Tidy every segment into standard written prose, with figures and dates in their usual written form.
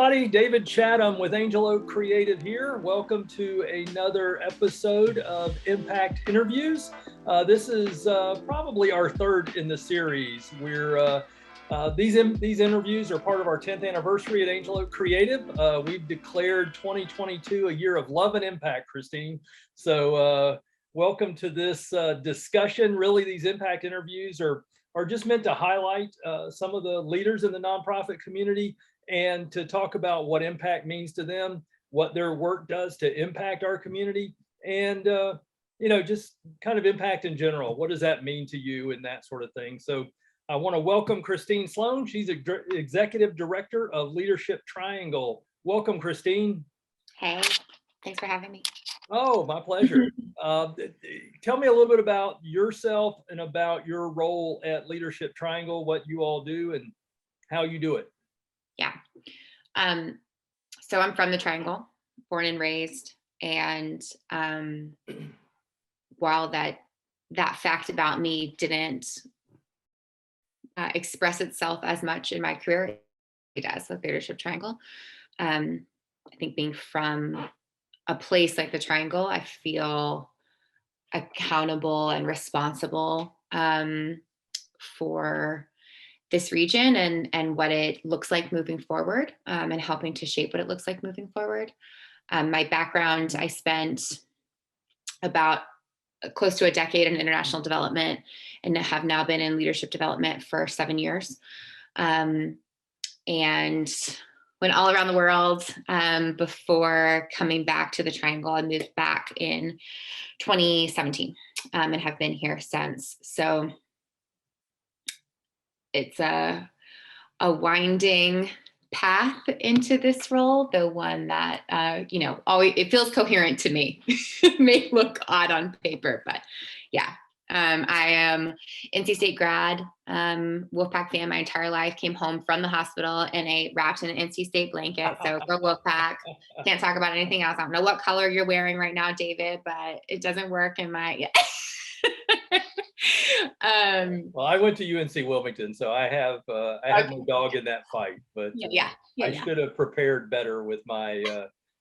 everybody. David Chatham with Angel Oak Creative here. Welcome to another episode of Impact Interviews. This is probably our third in the series. These interviews are part of our 10th anniversary at Angel Oak Creative. We've declared 2022 a year of love and impact, Kristine. So welcome to this discussion. Really, these impact interviews are just meant to highlight some of the leaders in the nonprofit community and to talk about what impact means to them, what their work does to impact our community, and just kind of impact in general. What does that mean to you and that sort of thing? So I want to welcome Kristine Sloan. She's Executive Director of Leadership Triangle. Welcome, Kristine. Hey, thanks for having me. Oh, my pleasure. Tell me a little bit about yourself and about your role at Leadership Triangle, what you all do and how you do it. Yeah. So I'm from the Triangle, born and raised. And while that fact about me didn't express itself as much in my career, it does with Leadership Triangle. I think being from a place like the Triangle, I feel accountable and responsible for this region and what it looks like moving forward, and helping to shape what it looks like moving forward. My background, I spent about close to a decade in international development and have now been in leadership development for 7 years. And went all around the world before coming back to the Triangle. I moved back in 2017 and have been here since. So it's a winding path into this role, though one that, always it feels coherent to me. It may look odd on paper, but yeah. I am NC State grad, Wolfpack fan my entire life, came home from the hospital wrapped in an NC State blanket. So go Wolfpack. Can't talk about anything else. I don't know what color you're wearing right now, David, but it doesn't work in my, well, I went to UNC Wilmington, so I have no dog in that fight, but I should have prepared better with my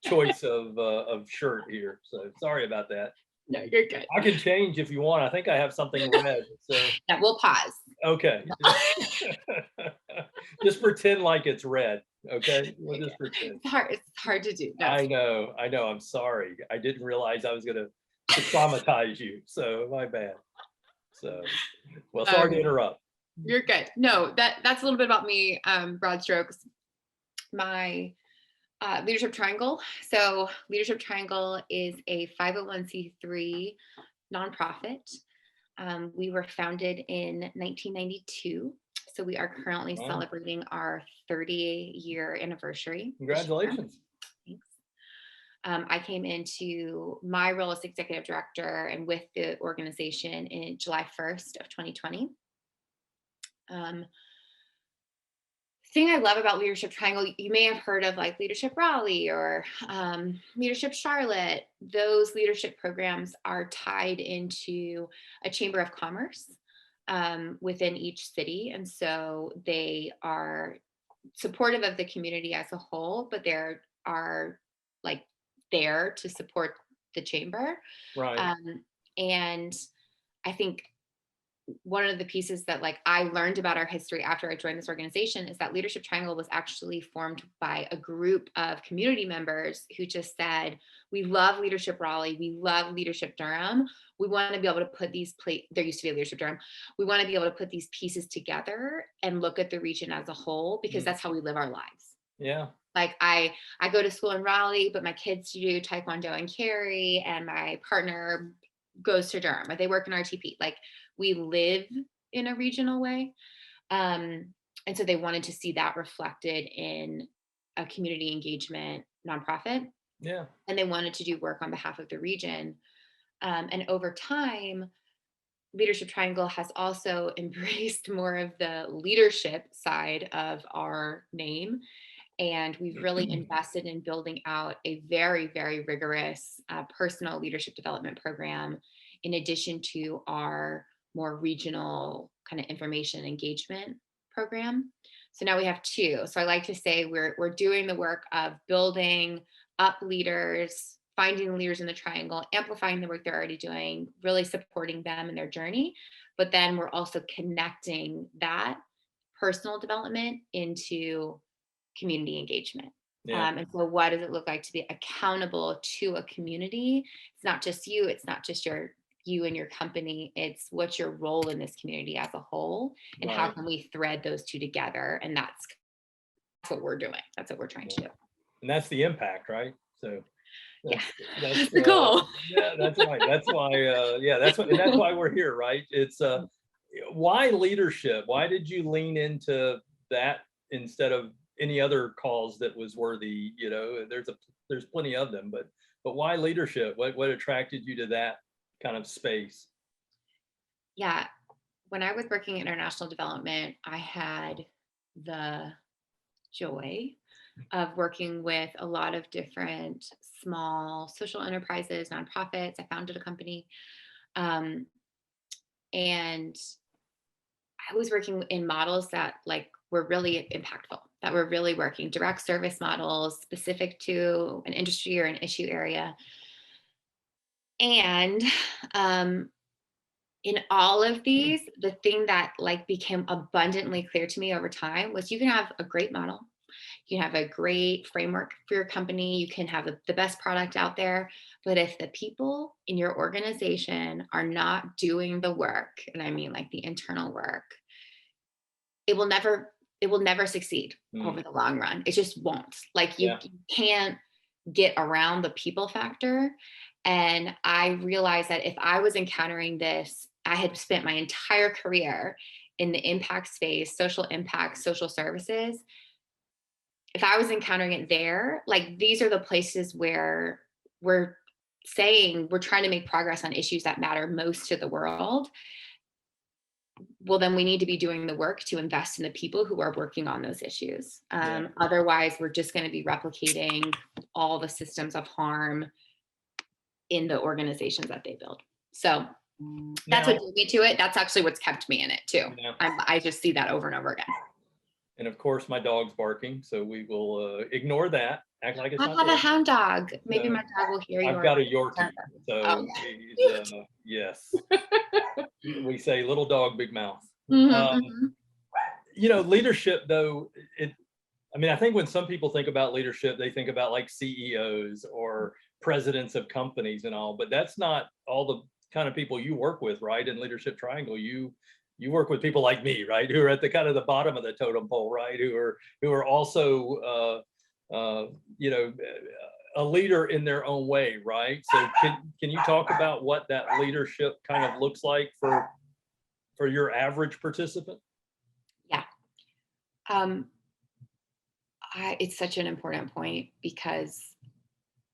choice of shirt here. So sorry about that. No, you're good. I can change if you want. I think I have something red. So yeah, we'll pause. Okay. Just pretend like it's red. Okay. We'll just pretend. It's hard to do. No, I know. I'm sorry. I didn't realize I was gonna traumatize you. So my bad. So well, sorry to interrupt. You're good. No, that's a little bit about me, broad strokes. My Leadership Triangle. So Leadership Triangle is a 501c3 nonprofit. We were founded in 1992. So we are currently celebrating our 30-year anniversary. Congratulations. Thanks. I came into my role as executive director and with the organization in July 1st of 2020. Thing I love about Leadership Triangle, you may have heard of like Leadership Raleigh or Leadership Charlotte. Those leadership programs are tied into a chamber of commerce within each city. And so they are supportive of the community as a whole, but they are like there to support the chamber. Right. And I think one of the pieces that like I learned about our history after I joined this organization is that Leadership Triangle was actually formed by a group of community members who just said, we love Leadership Raleigh, we love Leadership Durham. We want to be able to put there used to be a Leadership Durham. We want to be able to put these pieces together and look at the region as a whole, because that's how we live our lives. Yeah. Like I go to school in Raleigh, but my kids do Taekwondo in Cary, and my partner goes to Durham, or they work in RTP. Like we live in a regional way. And so they wanted to see that reflected in a community engagement nonprofit. Yeah. And they wanted to do work on behalf of the region. And over time, Leadership Triangle has also embraced more of the leadership side of our name. And we've really invested in building out a very, very rigorous personal leadership development program, in addition to our more regional kind of information engagement program. So now we have 2. So I like to say we're doing the work of building up leaders, finding leaders in the triangle, amplifying the work they're already doing, really supporting them in their journey. But then we're also connecting that personal development into community engagement. Yeah. And so what does it look like to be accountable to a community? It's not just you, it's not just you and your company, it's what's your role in this community as a whole, and how Right. can we thread those 2 together? And that's what we're doing. That's what we're trying to do. And that's the impact, right? So Yeah, that's that's the goal. yeah, that's right. That's why and that's why we're here, right? It's why leadership? Why did you lean into that instead of any other cause that was worthy? You know, there's plenty of them, but why leadership? What attracted you to that kind of space? Yeah, when I was working in international development, I had the joy of working with a lot of different small social enterprises, nonprofits. I founded a company. Um, and I was working in models that were really impactful, that were really working, direct service models specific to an industry or an issue area. And in all of these, the thing that became abundantly clear to me over time was you can have a great model, you can have a great framework for your company, you can have the best product out there, but if the people in your organization are not doing the work, and I mean the internal work, it will never succeed over the long run. It just won't. You can't get around the people factor. And I realized that if I was encountering this, I had spent my entire career in the impact space, social impact, social services. If I was encountering it there, these are the places where we're saying we're trying to make progress on issues that matter most to the world. Well, then we need to be doing the work to invest in the people who are working on those issues. Otherwise, we're just going to be replicating all the systems of harm in the organizations that they build. So that's what drew me to it. That's actually what's kept me in it too. Yeah. I just see that over and over again. And of course, my dog's barking, so we will ignore that. Act like it's I not have there. a hound dog. Maybe my dog will hear you. I've got a Yorkie, so yes. We say little dog, big mouth. You know, leadership though, I think when some people think about leadership, they think about CEOs or presidents of companies and all, but that's not all the kind of people you work with, right? In Leadership Triangle, you work with people like me, right? Who are at the kind of the bottom of the totem pole, right? Who are also, a leader in their own way, right? So can you talk about what that leadership kind of looks like for your average participant? Yeah. It's such an important point because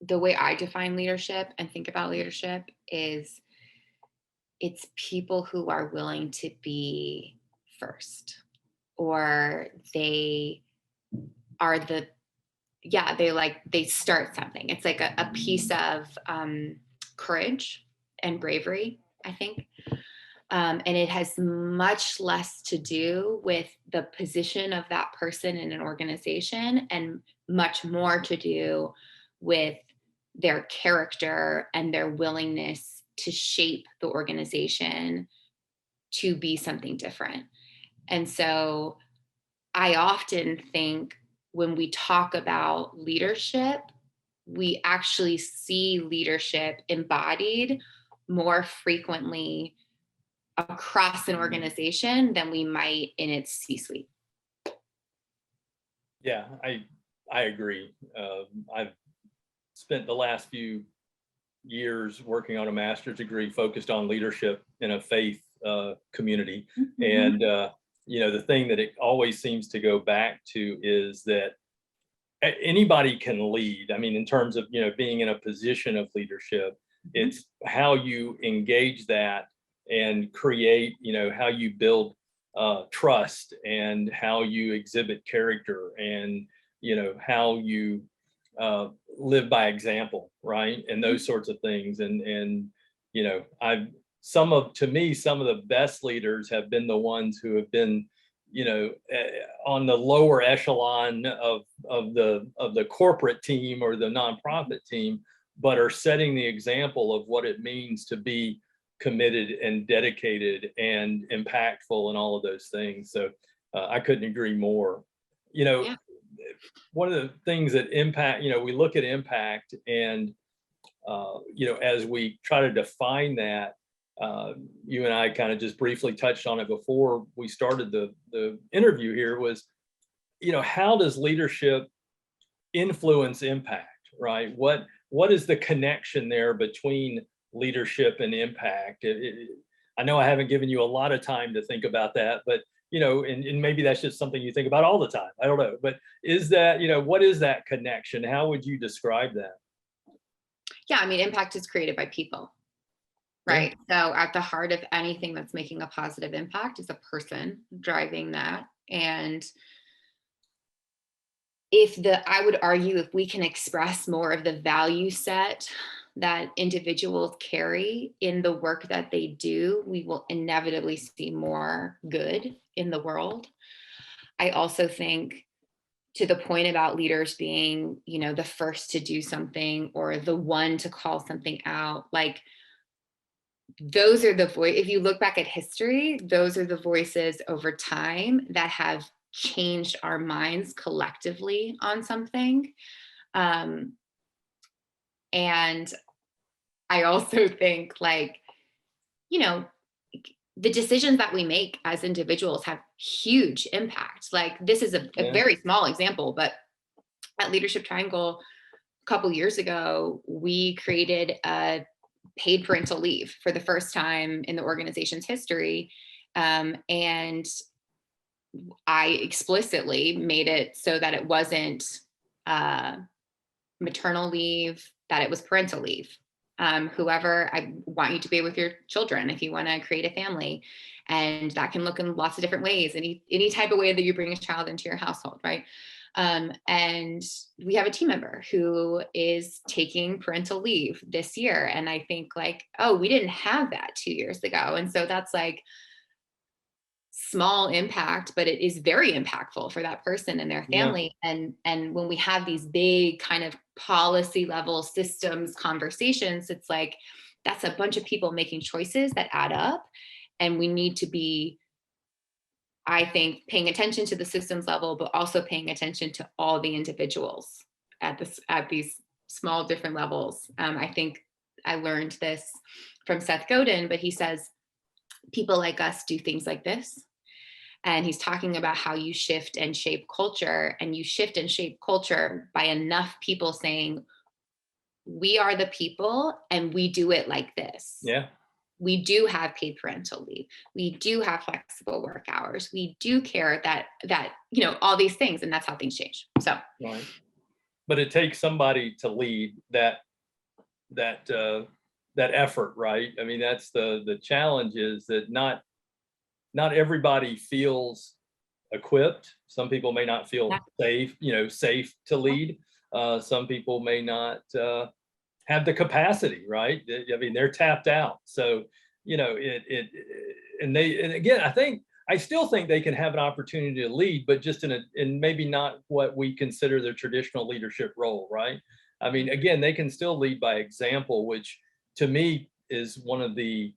the way I define leadership and think about leadership is it's people who are willing to be first, or they are they start something. It's a piece of courage and bravery, I think. And it has much less to do with the position of that person in an organization and much more to do with their character and their willingness to shape the organization to be something different. And so I often think when we talk about leadership, we actually see leadership embodied more frequently across an organization than we might in its C-suite. Yeah, I agree. I've spent the last few years working on a master's degree focused on leadership in a faith community. And, the thing that it always seems to go back to is that anybody can lead. In terms of, being in a position of leadership, it's how you engage that and create, how you build trust and how you exhibit character and, how you live by example, right? And those sorts of things. And some of the best leaders have been the ones who have been, on the lower echelon of the corporate team or the nonprofit team, but are setting the example of what it means to be committed and dedicated and impactful and all of those things. So I couldn't agree more. Yeah. One of the things that impact, we look at impact and, as we try to define that, you and I kind of just briefly touched on it before we started the interview here was, how does leadership influence impact, right? What is the connection there between leadership and impact? I know I haven't given you a lot of time to think about that, but and maybe that's just something you think about all the time. I don't know, but is that, what is that connection? How would you describe that? Yeah, I mean, impact is created by people, right? Yeah. So at the heart of anything that's making a positive impact is a person driving that. And I would argue if we can express more of the value set that individuals carry in the work that they do, we will inevitably see more good in the world. I also think, to the point about leaders being, the first to do something or the one to call something out, like those are the if you look back at history, those are the voices over time that have changed our minds collectively on something. And I also think, the decisions that we make as individuals have huge impact. Like, this is a very small example, but at Leadership Triangle a couple years ago, we created a paid parental leave for the first time in the organization's history. And I explicitly made it so that it wasn't maternal leave, that it was parental leave. Whoever, I want you to be with your children if you want to create a family. And that can look in lots of different ways, any type of way that you bring a child into your household, right? And we have a team member who is taking parental leave this year. And I think we didn't have that 2 years ago. And so that's small impact, but it is very impactful for that person and their family. Yeah. And when we have these big kind of policy level systems conversations, it's that's a bunch of people making choices that add up. And we need to be, I think, paying attention to the systems level, but also paying attention to all the individuals at these small different levels. I think I learned this from Seth Godin, but he says, people like us do things like this. And he's talking about how you shift and shape culture, and you shift and shape culture by enough people saying, we are the people and we do it like this. Yeah. We do have paid parental leave. We do have flexible work hours. We do care that, all these things, and that's how things change. So, right. But it takes somebody to lead that effort, right? I mean, that's the challenge, is that not everybody feels equipped. Some people may not feel safe to lead. Some people may not have the capacity, right? I mean, they're tapped out. So, and again, I still think they can have an opportunity to lead, but just in maybe not what we consider the traditional leadership role, right? I mean, again, they can still lead by example, which to me is one of the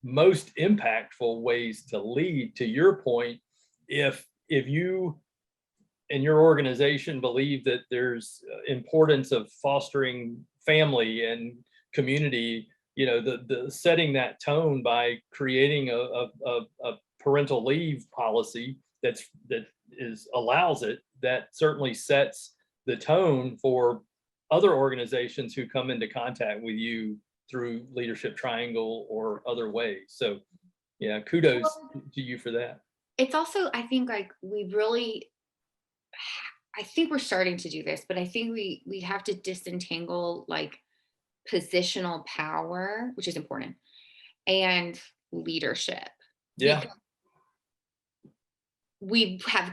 most impactful ways to lead. To your point, if you and your organization believe that there's importance of fostering family and community, the setting that tone by creating a parental leave policy that allows it, that certainly sets the tone for other organizations who come into contact with you through Leadership Triangle or other ways. So yeah, kudos to you for that. It's also, I think, I think we're starting to do this, but I think we have to disentangle positional power, which is important, and leadership. Yeah. Because we have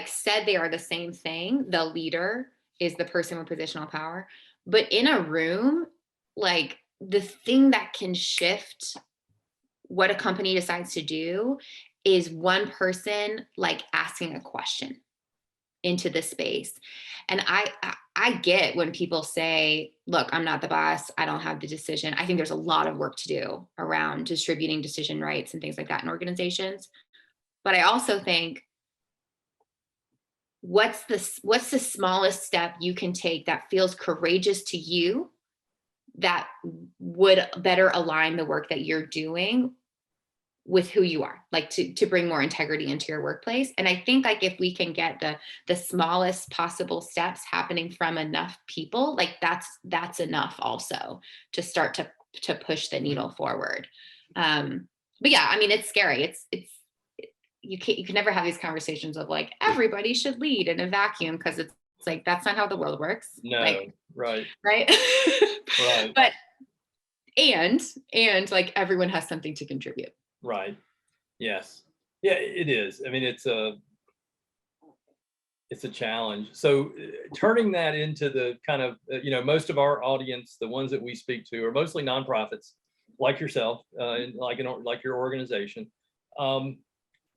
said they are the same thing. The leader is the person with positional power, but in a room, the thing that can shift what a company decides to do is one person like asking a question into the space. And I get when people say, look, I'm not the boss, I don't have the decision. I think there's a lot of work to do around distributing decision rights and things like that in organizations. But I also think, what's the smallest step you can take that feels courageous to you, that would better align the work that you're doing with who you are, like to bring more integrity into your workplace. And I think like if we can get the smallest possible steps happening from enough people, like that's enough also to start to push the needle forward. But yeah, I mean, it's scary. It's you can never have these conversations of like everybody should lead in a vacuum, because it's like that's not how the world works. No, like, right. Right. Right. But and like everyone has something to contribute. Right. Yes. Yeah, it is. I mean, it's a challenge. So turning that into the kind of, most of our audience, the ones that we speak to, are mostly nonprofits like yourself, like your organization.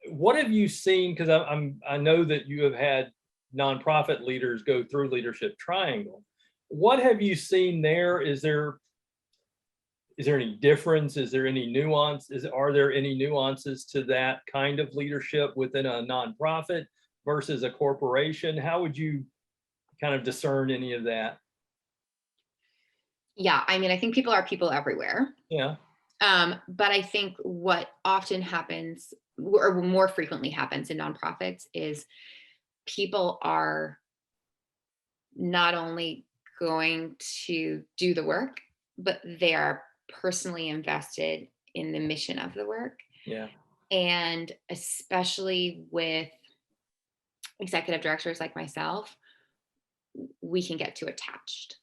What have you seen? Because I know that you have had nonprofit leaders go through Leadership Triangle. What have you seen there? Is there any difference? Is there any nuance? Are there any nuances to that kind of leadership within a nonprofit versus a corporation? How would you kind of discern any of that? Yeah, I mean, I think people are people everywhere. Yeah. But I think what often happens, or more frequently happens in nonprofits, is people are not only going to do the work, but they are personally invested in the mission of the work. Yeah. And especially with executive directors like myself, we can get too attached.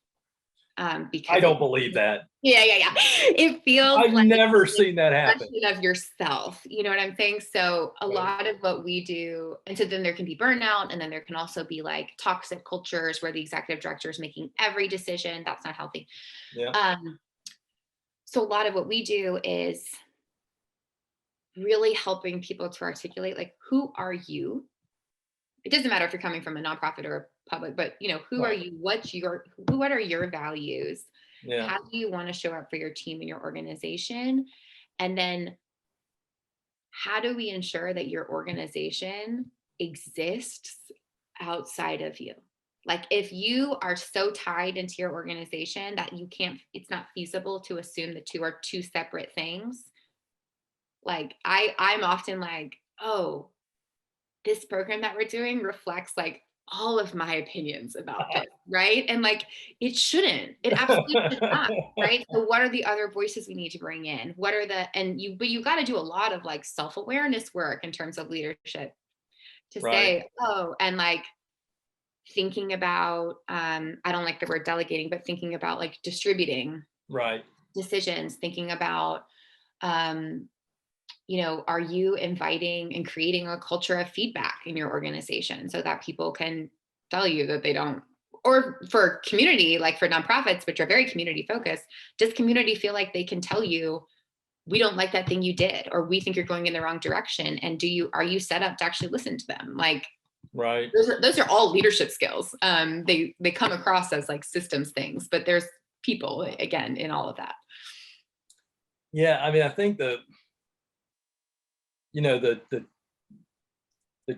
Because I don't believe that. Yeah. It feels I've like never seen that happen. Of yourself, you know what I'm saying? So a lot of what we do, and so then there can be burnout, and then there can also be like toxic cultures where the executive director is making every decision. That's not healthy. Yeah. So a lot of what we do is really helping people to articulate, like, who are you? It doesn't matter if you're coming from a nonprofit or a public, but who are you? What are your values? Yeah. How do you want to show up for your team and your organization? And then how do we ensure that your organization exists outside of you? Like, if you are so tied into your organization that it's not feasible to assume the two are two separate things. Like I'm often like, oh, this program that we're doing reflects like all of my opinions about this, right? And like, it absolutely should not, right? So what are the other voices we need to bring in? But you got to do a lot of like self-awareness work in terms of leadership to say, oh, and like thinking about, I don't like the word delegating, but thinking about like distributing decisions, thinking about, are you inviting and creating a culture of feedback in your organization so that people can tell you that they don't, or for community, like for nonprofits, which are very community focused, does community feel like they can tell you, we don't like that thing you did, or we think you're going in the wrong direction? And are you set up to actually listen to them? Like, those are all leadership skills. They come across as like systems things, but there's people, again, in all of that. Yeah. I mean, I think the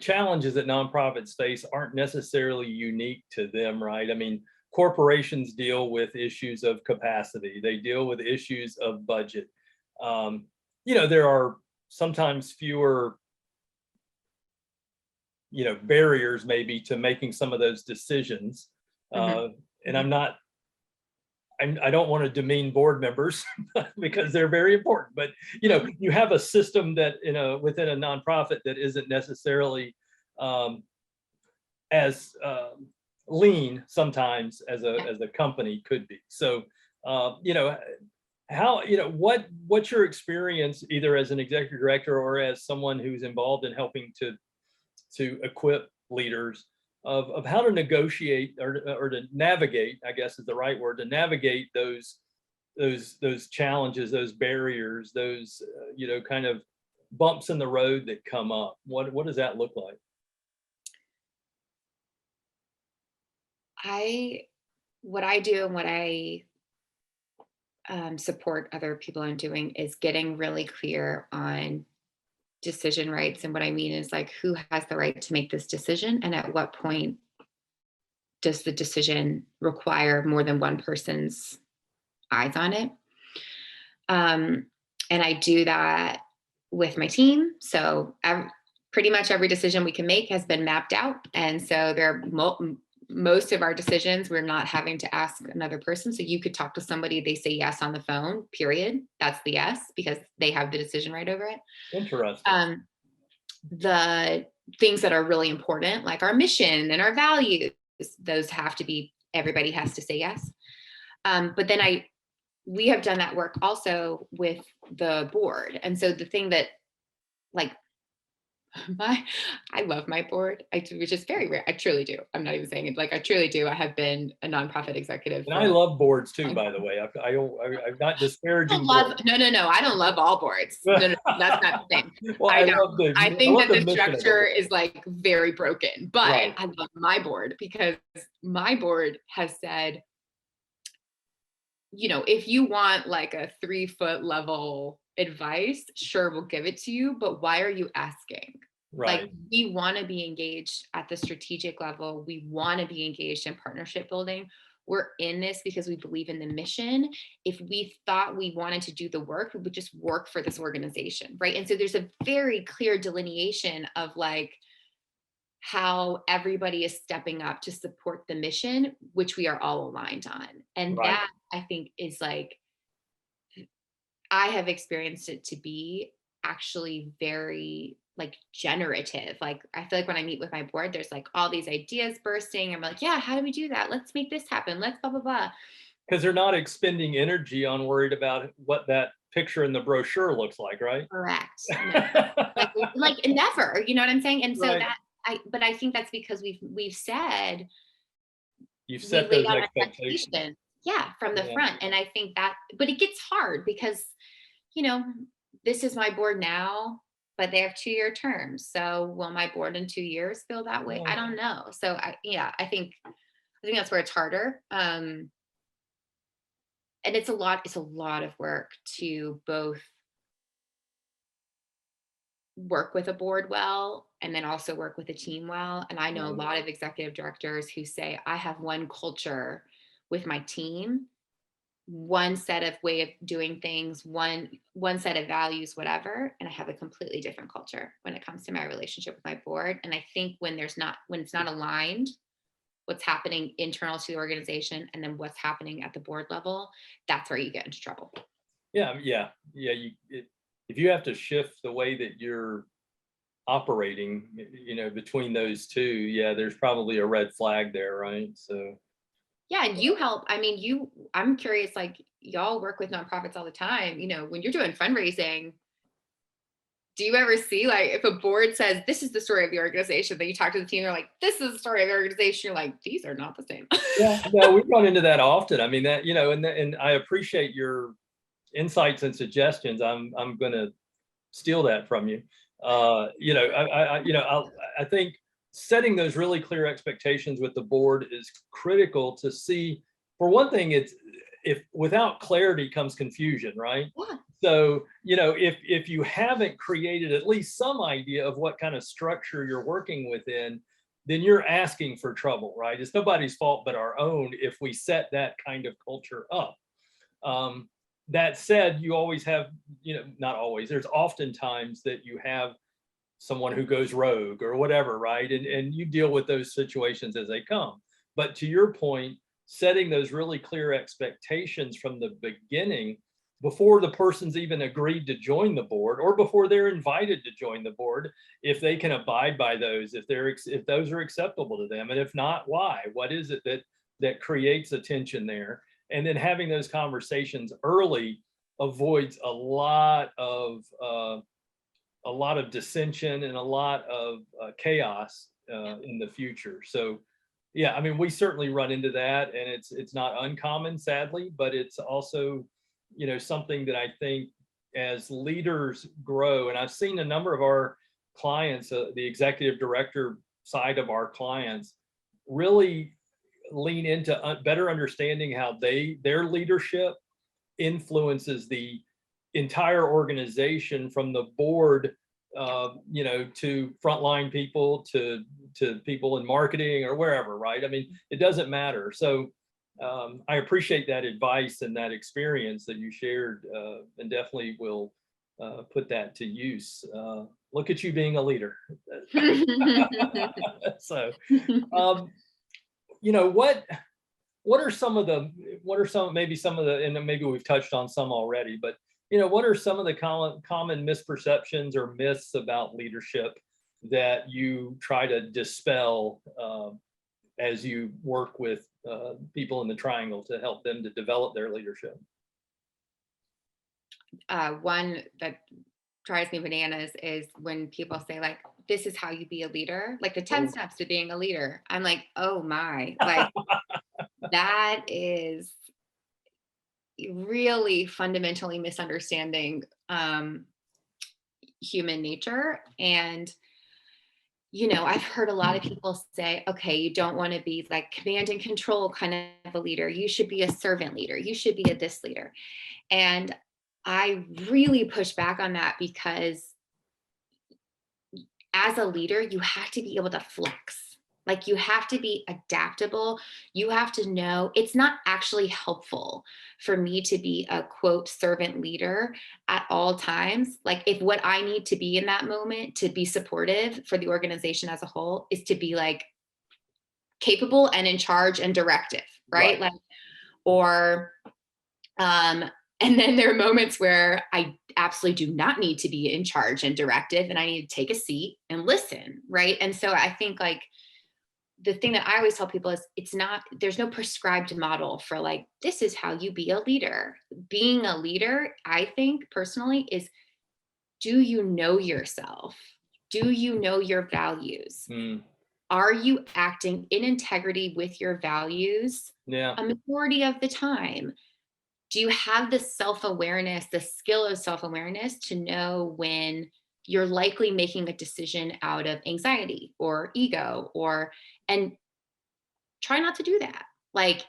challenges that nonprofits face aren't necessarily unique to them, right? I mean, corporations deal with issues of capacity. They deal with issues of budget. There are sometimes fewer, barriers maybe to making some of those decisions. And I don't want to demean board members because they're very important, but you have a system that within a nonprofit that isn't necessarily as lean sometimes as a company could be. So what's your experience either as an executive director or as someone who's involved in helping to equip leaders of how to negotiate or to navigate, I guess is the right word, to navigate those challenges, those barriers, those kind of bumps in the road that come up? What does that look like? What I do and what I support other people in doing is getting really clear on decision rights. And what I mean is like, who has the right to make this decision? And at what point does the decision require more than one person's eyes on it? And I do that with my team. So pretty much every decision we can make has been mapped out. And so there are most of our decisions, we're not having to ask another person. So you could talk to somebody, they say yes on the phone, period. That's the yes, because they have the decision right over it. Interesting. The things that are really important, like our mission and our values, those have to be, everybody has to say yes. But then we have done that work also with the board. And so the thing that, like, I love my board, which is very rare. I truly do. I'm not even saying it. Like, I truly do. I have been a nonprofit executive. And I love boards too, by the way. I'm not disparaging. No. I don't love all boards. No, that's not the thing. Well, I think that the structure is like very broken, but right. I love my board because my board has said, you know, if you want like a 3-foot level advice, sure, we'll give it to you, but why are you asking? Right. Like, we want to be engaged at the strategic level. We want to be engaged in partnership building. We're in this because we believe in the mission. If we thought we wanted to do the work, we would just work for this organization, right? And so there's a very clear delineation of like how everybody is stepping up to support the mission, which we are all aligned on. And right. That, I think, is like, I have experienced it to be actually very like generative. Like, I feel like when I meet with my board, there's like all these ideas bursting. I'm like, yeah, how do we do that? Let's make this happen. Let's blah, blah, blah. Because they're not expending energy on worried about what that picture in the brochure looks like, right? Correct. No. like never, you know what I'm saying? And so right. But I think that's because we've said, you've set those expectations. Yeah, from the front. And I think that, but it gets hard because, you know, this is my board now, but they have 2-year terms. So will my board in 2 years feel that way? I don't know. So I think that's where it's harder. And it's a lot of work to both work with a board well, and then also work with a team well. And I know a lot of executive directors who say, I have one culture with my team, one set of way of doing things, one set of values, whatever. And I have a completely different culture when it comes to my relationship with my board. And I think when it's not aligned, what's happening internal to the organization and then what's happening at the board level, that's where you get into trouble. Yeah. If you have to shift the way that you're operating, you know, between those two, there's probably a red flag there, right? So. Yeah, and you help. I mean, I'm curious, like, y'all work with nonprofits all the time. You know, when you're doing fundraising, do you ever see, like, if a board says, this is the story of the organization, then you talk to the team, they're like, this is the story of the organization. You're like, these are not the same. Yeah, no, we run into that often. I mean, that, you know, and I appreciate your insights and suggestions. I'm going to steal that from you. You know, I think setting those really clear expectations with the board is critical to see. For one thing, if without clarity comes confusion, right? Yeah. So, you know, if you haven't created at least some idea of what kind of structure you're working within, then you're asking for trouble, right? It's nobody's fault but our own if we set that kind of culture up. That said, you always have, you know, not always, there's often times that you have someone who goes rogue or whatever, right? And you deal with those situations as they come. But to your point, setting those really clear expectations from the beginning, before the person's even agreed to join the board or before they're invited to join the board, if they can abide by those, if those are acceptable to them, and if not, why? What is it that creates a tension there? And then having those conversations early avoids a lot of dissension and a lot of chaos in the future. So, yeah, I mean, we certainly run into that, and it's not uncommon, sadly, but it's also, you know, something that I think as leaders grow, and I've seen a number of our clients, the executive director side of our clients, really lean into better understanding how their leadership influences the entire organization, from the board, to frontline people, to people in marketing or wherever, right? I mean, it doesn't matter. So I appreciate that advice and that experience that you shared, and definitely will put that to use. Look at you being a leader. So, what are some of the, and maybe we've touched on some already, but what are some of the common misperceptions or myths about leadership that you try to dispel as you work with people in the triangle to help them to develop their leadership? One that drives me bananas is when people say, like, this is how you be a leader, like the 10 steps to being a leader. I'm like, oh my, like that is really fundamentally misunderstanding human nature. And I've heard a lot of people say, okay, you don't want to be like command and control kind of a leader. You should be a servant leader. You should be a this leader. And I really push back on that, because as a leader, you have to be able to flex. Like, you have to be adaptable. You have to know it's not actually helpful for me to be a quote servant leader at all times. Like, if what I need to be in that moment to be supportive for the organization as a whole is to be like capable and in charge and directive, right? Like, or and then there are moments where I absolutely do not need to be in charge and directive, and I need to take a seat and listen, right? And so I think, like, the thing that I always tell people is there's no prescribed model for like, this is how you be a leader. Being a leader, I think personally, is, do you know yourself? Do you know your values? Are you acting in integrity with your values a majority of the time? Do you have the self-awareness, the skill of self-awareness to know when you're likely making a decision out of anxiety or ego, and try not to do that? Like,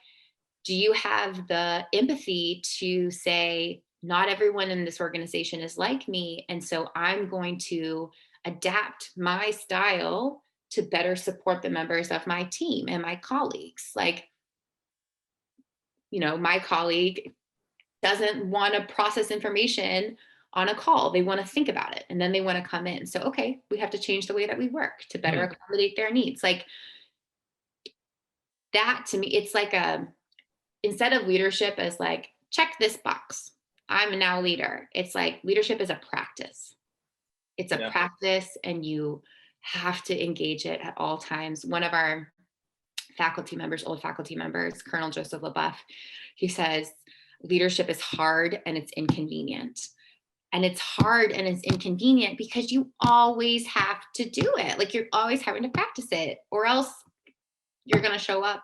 do you have the empathy to say, not everyone in this organization is like me, and so I'm going to adapt my style to better support the members of my team and my colleagues? Like, my colleague doesn't want to process information on a call. They want to think about it, and then they want to come in. So, okay, we have to change the way that we work to better accommodate their needs. Like, that to me, it's like instead of leadership as like, check this box, I'm now a leader. It's like, leadership is a practice. It's a practice, and you have to engage it at all times. One of our old faculty members, Colonel Joseph LaBeouf, he says, leadership is hard and it's inconvenient. And it's hard and it's inconvenient because you always have to do it. Like, you're always having to practice it, or else you're going to show up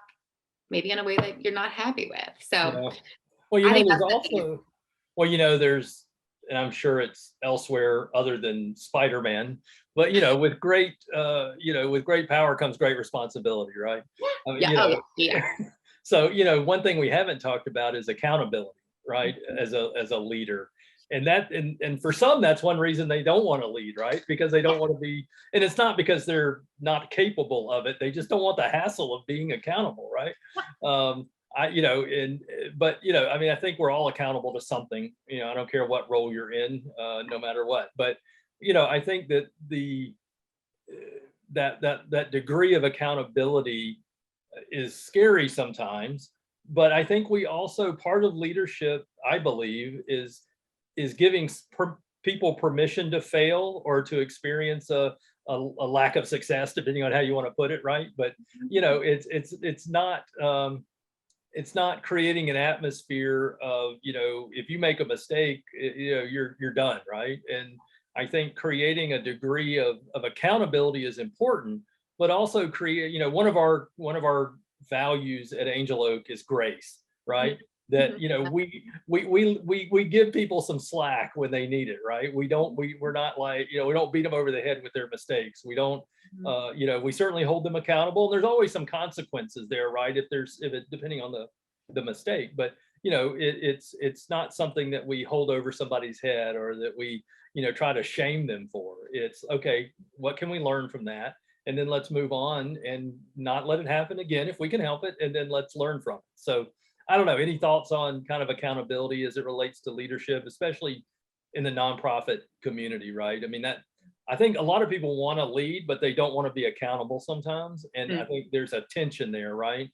maybe in a way that you're not happy with. So, well, there's also, there's, and I'm sure it's elsewhere other than Spider-Man, but with great power comes great responsibility, right? So, one thing we haven't talked about is accountability, right? As a leader. And for some, that's one reason they don't want to lead, right? Because they don't want to be, and it's not because they're not capable of it. They just don't want the hassle of being accountable, right? I think we're all accountable to something. I don't care what role you're in, no matter what. But I think that that degree of accountability is scary sometimes. But I think we also, part of leadership, I believe, is giving people permission to fail or to experience a lack of success, depending on how you want to put it, right? But it's not creating an atmosphere of, if you make a mistake, you're done, right? And I think creating a degree of accountability is important, but also create, one of our values at Angel Oak is grace, right? that, you know, we give people some slack when they need it, right? We're not like, you know, we don't beat them over the head with their mistakes. We don't, you know, we certainly hold them accountable. There's always some consequences there, right? If it depending on the mistake, but you know, it's not something that we hold over somebody's head or that we, you know, try to shame them for. It's okay, what can we learn from that? And then let's move on and not let it happen again if we can help it, and then let's learn from it. So I don't know, any thoughts on kind of accountability as it relates to leadership, especially in the nonprofit community, right? I mean, that I think a lot of people want to lead, but they don't want to be accountable sometimes. And I think there's a tension there, right?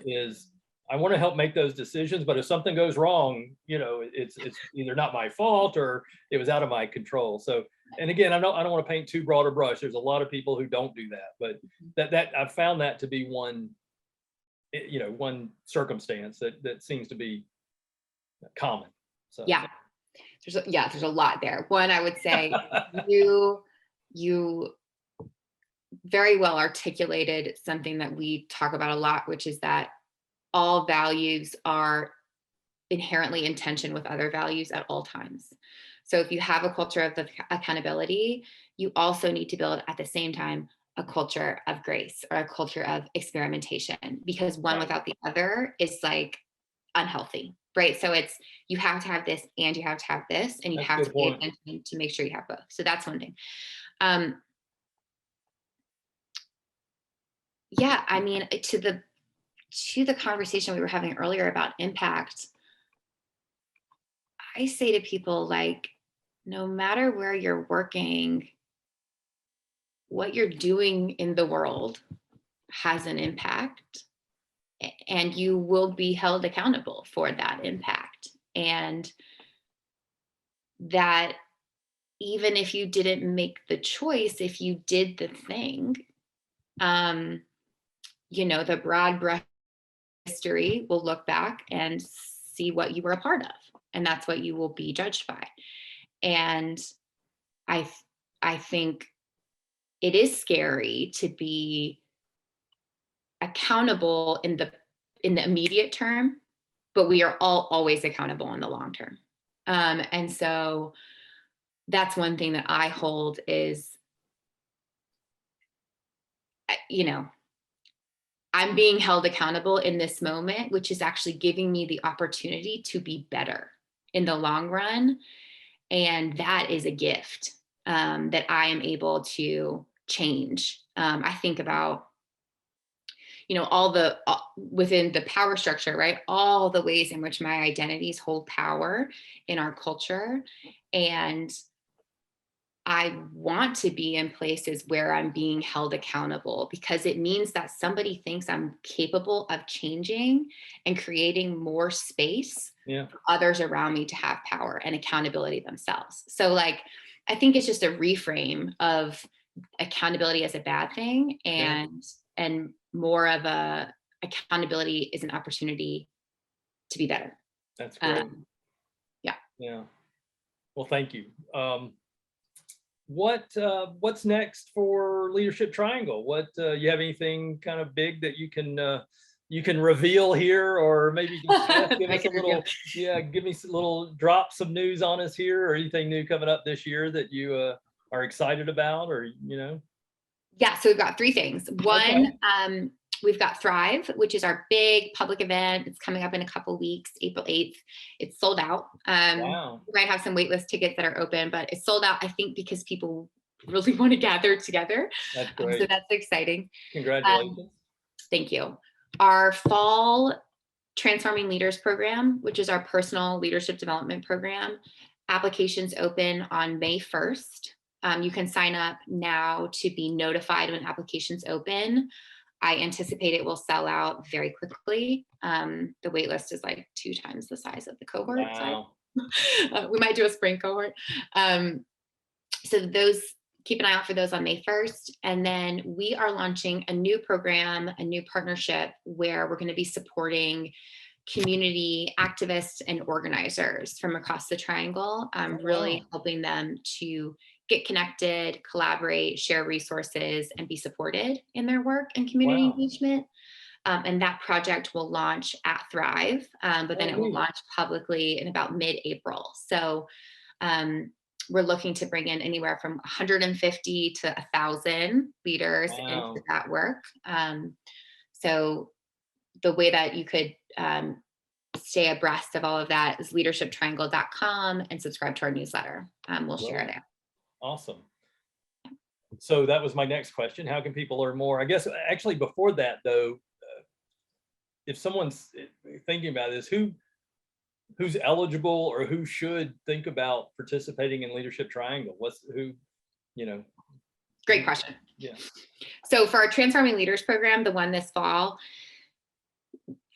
Is I want to help make those decisions, but if something goes wrong, you know, it's either not my fault or it was out of my control. So, and again, I don't want to paint too broad a brush. There's a lot of people who don't do that, but that I've found that to be one, you know, one circumstance that seems to be common. So Yeah, there's a lot there. One, I would say you very well articulated something that we talk about a lot, which is that all values are inherently in tension with other values at all times. So if you have a culture of accountability, you also need to build at the same time a culture of grace or a culture of experimentation, because one without the other is like unhealthy, right? So it's, you have to have this and you have to have this, and you have to pay attention to make sure you have both. So that's one thing. Yeah, I mean, to the conversation we were having earlier about impact, I say to people, like, no matter where you're working, what you're doing in the world has an impact, and you will be held accountable for that impact. And that even if you didn't make the choice, if you did the thing, you know, the broad brush history will look back and see what you were a part of, and that's what you will be judged by. And I think it is scary to be accountable in the immediate term, but we are all always accountable in the long term. And so that's one thing that I hold is, you know, I'm being held accountable in this moment, which is actually giving me the opportunity to be better in the long run. And that is a gift that I am able to change. I think about, you know, all within the power structure, right? All the ways in which my identities hold power in our culture. And I want to be in places where I'm being held accountable, because it means that somebody thinks I'm capable of changing and creating more space for others around me to have power and accountability themselves. So like, I think it's just a reframe of accountability as a bad thing, and more of a accountability is an opportunity to be better. That's great. Yeah. Well, thank you. What's next for Leadership Triangle? You have anything kind of big that you can reveal here, or maybe you can give us a little, give me a little, drop some news on us here, or anything new coming up this year that you are excited about, or you know? Yeah, so we've got three things. One, we've got Thrive, which is our big public event. It's coming up in a couple weeks, April 8th. It's sold out. Wow. We might have some waitlist tickets that are open, but it's sold out, I think, because people really want to gather together. That's great. So that's exciting. Congratulations. Thank you. Our fall Transforming Leaders program, which is our personal leadership development program, applications open on May 1st. You can sign up now to be notified when applications open. I anticipate it will sell out very quickly. The wait list is like 2 times the size of the cohort. Wow. So we might do a spring cohort. So those, keep an eye out for those on May 1st. And then we are launching a new program, a new partnership, where we're going to be supporting community activists and organizers from across the Triangle, really helping them to get connected, collaborate, share resources, and be supported in their work and community engagement. And that project will launch at Thrive, but then it will launch publicly in about mid-April. So we're looking to bring in anywhere from 150 to 1,000 leaders into that work. So the way that you could stay abreast of all of that is leadershiptriangle.com and subscribe to our newsletter. We'll share it out. Awesome. So that was my next question. How can people learn more? I guess actually before that though, if someone's thinking about this, who's eligible or who should think about participating in Leadership Triangle? Great question. Yeah. So for our Transforming Leaders program, the one this fall,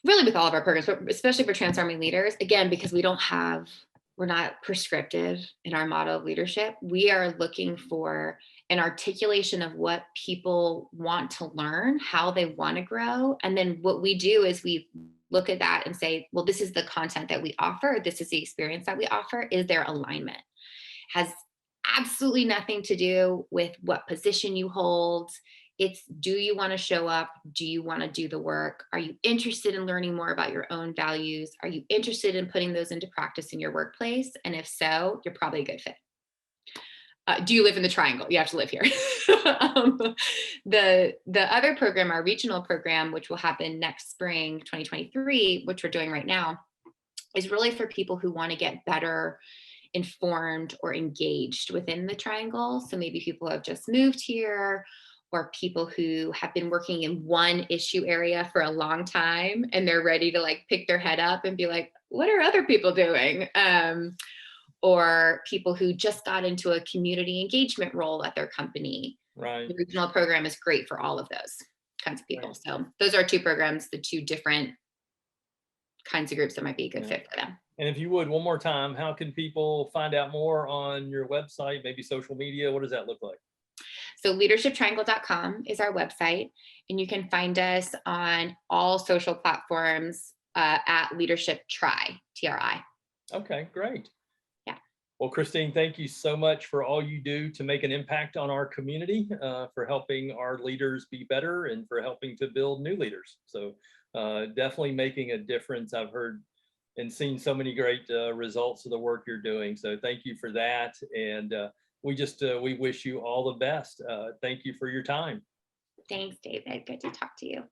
really with all of our programs, but especially for Transforming Leaders, again, because we're not prescriptive in our model of leadership. We are looking for an articulation of what people want to learn, how they want to grow. And then what we do is we look at that and say, well, this is the content that we offer. This is the experience that we offer. Is there alignment? Has absolutely nothing to do with what position you hold. It's, do you want to show up? Do you want to do the work? Are you interested in learning more about your own values? Are you interested in putting those into practice in your workplace? And if so, you're probably a good fit. Do you live in the Triangle? You have to live here. The other program, our regional program, which will happen next spring, 2023, which we're doing right now, is really for people who want to get better informed or engaged within the Triangle. So maybe people have just moved here, or people who have been working in one issue area for a long time and they're ready to like pick their head up and be like, what are other people doing? Or people who just got into a community engagement role at their company. Right. The regional program is great for all of those kinds of people. Right. So those are two programs, the two different kinds of groups that might be a good fit for them. And if you would, one more time, how can people find out more on your website, maybe social media? What does that look like? So leadershiptriangle.com is our website, and you can find us on all social platforms at Leadership Tri, TRI. Okay, great. Yeah. Well, Kristine, thank you so much for all you do to make an impact on our community, for helping our leaders be better and for helping to build new leaders. So definitely making a difference. I've heard and seen so many great results of the work you're doing. So thank you for that. And we wish you all the best. Thank you for your time. Thanks, David. Good to talk to you.